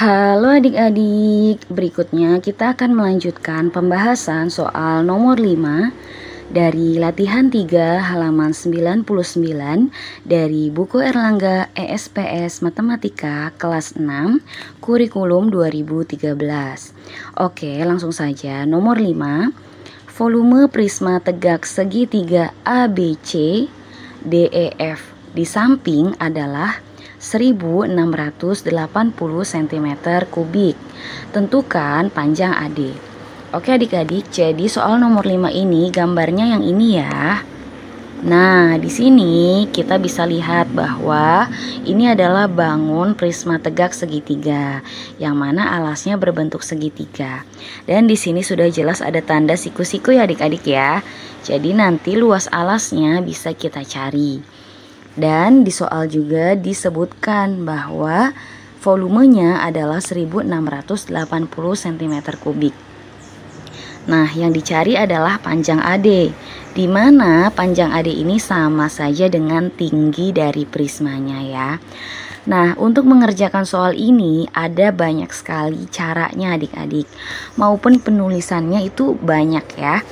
Halo adik-adik, berikutnya kita akan melanjutkan pembahasan soal nomor 5 dari latihan 3 halaman 99 dari buku Erlangga ESPS Matematika kelas 6 kurikulum 2013. Oke, langsung saja. Nomor 5, volume prisma tegak segitiga ABC DEF di samping adalah 1680 cm kubik. Tentukan panjang AD. Oke adik-adik, jadi soal nomor 5 ini gambarnya yang ini ya. Nah, di sini kita bisa lihat bahwa ini adalah bangun prisma tegak segitiga, yang mana alasnya berbentuk segitiga. Dan di sini sudah jelas ada tanda siku-siku ya adik-adik ya. Jadi nanti luas alasnya bisa kita cari. Dan di soal juga disebutkan bahwa volumenya adalah 1680 cm kubik. Nah, yang dicari adalah panjang AD, di mana panjang AD ini sama saja dengan tinggi dari prismanya ya. Nah, untuk mengerjakan soal ini ada banyak sekali caranya adik-adik, maupun penulisannya itu banyak ya.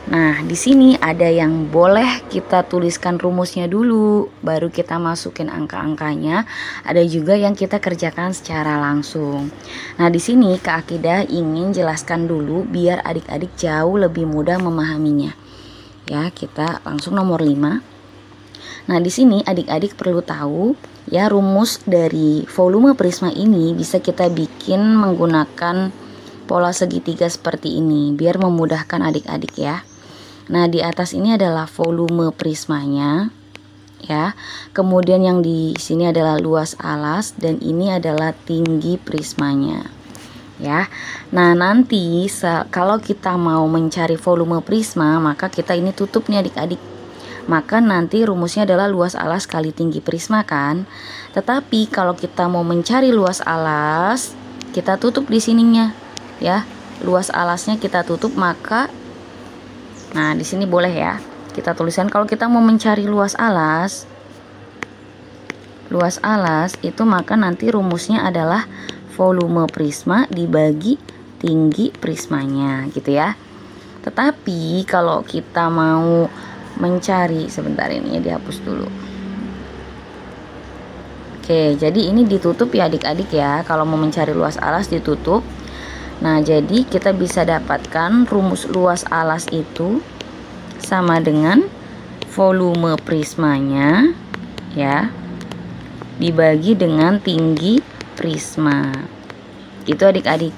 Nah, di sini ada yang boleh kita tuliskan rumusnya dulu, baru kita masukin angka-angkanya. Ada juga yang kita kerjakan secara langsung. Nah, di sini Kak Akidah ingin jelaskan dulu biar adik-adik jauh lebih mudah memahaminya. Ya, kita langsung nomor 5. Nah, di sini adik-adik perlu tahu ya, rumus dari volume prisma ini bisa kita bikin menggunakan pola segitiga seperti ini biar memudahkan adik-adik ya. Nah, di atas ini adalah volume prismanya ya. Kemudian yang di sini adalah luas alas dan ini adalah tinggi prismanya. Ya. Nah, nanti kalau kita mau mencari volume prisma, maka kita ini tutup nih adik-adik. Maka nanti rumusnya adalah luas alas kali tinggi prisma kan. Tetapi kalau kita mau mencari luas alas, kita tutup di sininya ya. Luas alasnya kita tutup, maka nah, di sini boleh ya. Kita tuliskan kalau kita mau mencari luas alas itu maka nanti rumusnya adalah volume prisma dibagi tinggi prismanya gitu ya. Tetapi kalau kita mau mencari, sebentar ini ya, dihapus dulu. Oke, jadi ini ditutup ya adik-adik ya. Kalau mau mencari luas alas ditutup. Nah, jadi kita bisa dapatkan rumus luas alas itu sama dengan volume prismanya ya dibagi dengan tinggi prisma. Gitu adik-adik.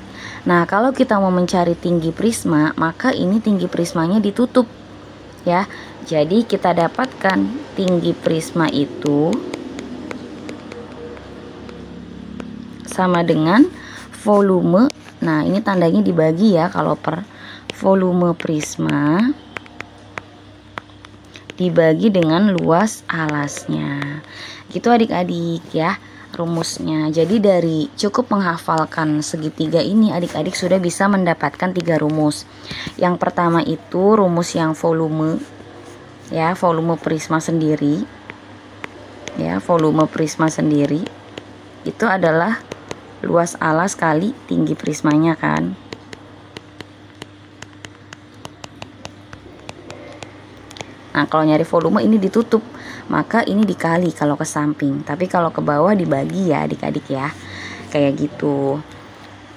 Nah, kalau kita mau mencari tinggi prisma, maka ini tinggi prismanya ditutup ya. Jadi kita dapatkan tinggi prisma itu sama dengan volume. Nah, ini tandanya dibagi ya, kalau per volume prisma dibagi dengan luas alasnya. Gitu adik-adik ya rumusnya. Jadi dari cukup menghafalkan segitiga ini adik-adik sudah bisa mendapatkan 3 rumus. Yang pertama itu rumus yang volume ya, volume prisma sendiri. Ya, volume prisma sendiri itu adalah luas alas kali tinggi prismanya kan. Nah, kalau nyari volume ini ditutup, maka ini dikali kalau ke samping. Tapi kalau ke bawah dibagi ya adik-adik ya. Kayak gitu.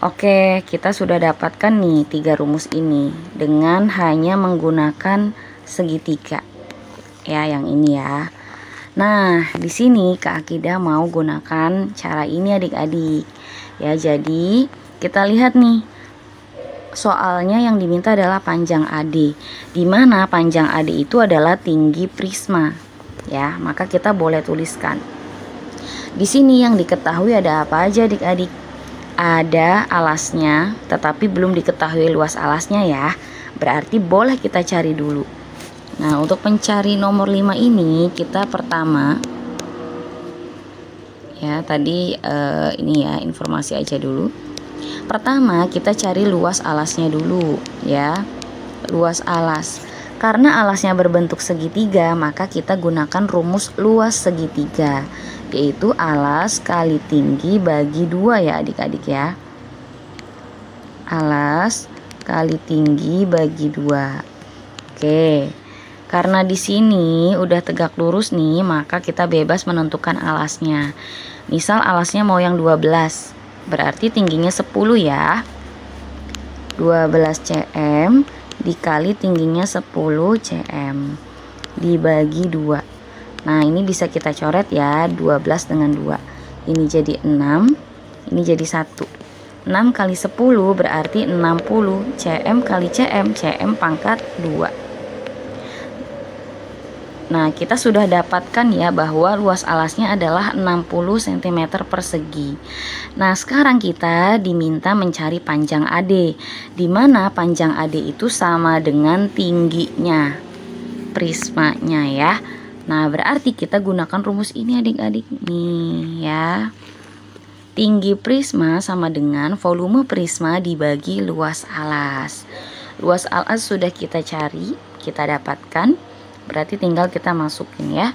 Oke, kita sudah dapatkan nih 3 rumus ini dengan hanya menggunakan segitiga. Ya, yang ini ya. Nah, di sini Kak Akidah mau gunakan cara ini adik-adik. Ya, jadi kita lihat nih. Soalnya yang diminta adalah panjang AD, di mana panjang AD itu adalah tinggi prisma. Ya, maka kita boleh tuliskan. Di sini yang diketahui ada apa aja adik-adik? Ada alasnya, tetapi belum diketahui luas alasnya ya. Berarti boleh kita cari dulu. Nah, untuk mencari nomor 5 ini kita pertama ya, tadi ini ya informasi aja dulu. Pertama kita cari luas alasnya dulu ya. Luas alas. Karena alasnya berbentuk segitiga, maka kita gunakan rumus luas segitiga, yaitu alas kali tinggi bagi 2 ya adik-adik ya. Alas kali tinggi bagi 2. Oke. Karena di sini udah tegak lurus nih, maka kita bebas menentukan alasnya. Misal alasnya mau yang 12, berarti tingginya 10 ya. 12 cm dikali tingginya 10 cm dibagi 2. Nah, ini bisa kita coret ya, 12 dengan 2. Ini jadi 6, ini jadi 1. 6 kali 10 berarti 60 cm kali cm, cm pangkat 2. Nah, kita sudah dapatkan ya bahwa luas alasnya adalah 60 cm persegi. Nah, sekarang kita diminta mencari panjang AD, di mana panjang AD itu sama dengan tingginya prismanya ya. Nah, berarti kita gunakan rumus ini adik-adik nih ya. Tinggi prisma sama dengan volume prisma dibagi luas alas. Luas alas sudah kita cari, kita dapatkan. Berarti tinggal kita masukin ya.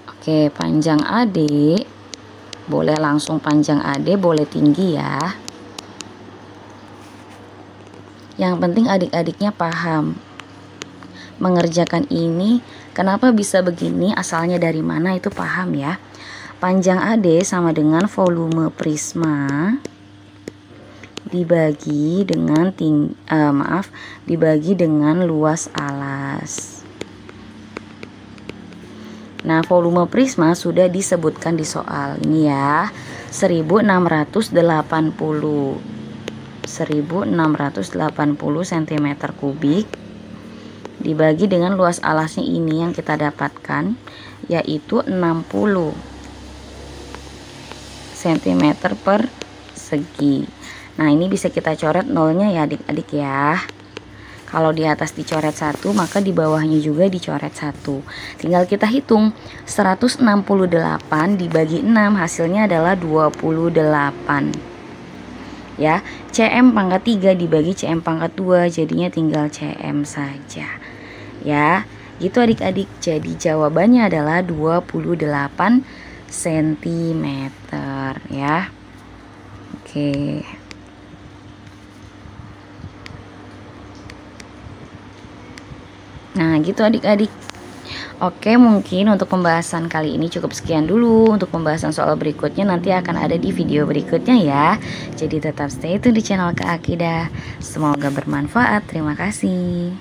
Oke, panjang AD. Boleh langsung panjang AD, boleh tinggi ya. Yang penting adik-adiknya paham mengerjakan ini. Kenapa bisa begini, asalnya dari mana itu paham ya. Panjang AD sama dengan volume prisma dibagi dengan dibagi dengan luas alas. Nah, volume prisma sudah disebutkan di soal ini ya, 1680 cm kubik dibagi dengan luas alasnya ini yang kita dapatkan, yaitu 60 cm persegi. Nah, ini bisa kita coret nolnya ya adik-adik ya. Kalau di atas dicoret 1, maka di bawahnya juga dicoret 1. Tinggal kita hitung, 168 dibagi 6 hasilnya adalah 28. Ya, cm pangkat 3 dibagi cm pangkat 2 jadinya tinggal cm saja. Ya, gitu adik-adik. Jadi jawabannya adalah 28 cm ya. Oke. Nah, gitu adik-adik. Oke, mungkin untuk pembahasan kali ini cukup sekian dulu. Untuk pembahasan soal berikutnya nanti akan ada di video berikutnya ya. Jadi tetap stay tune di channel Kak Akidah. Semoga bermanfaat. Terima kasih.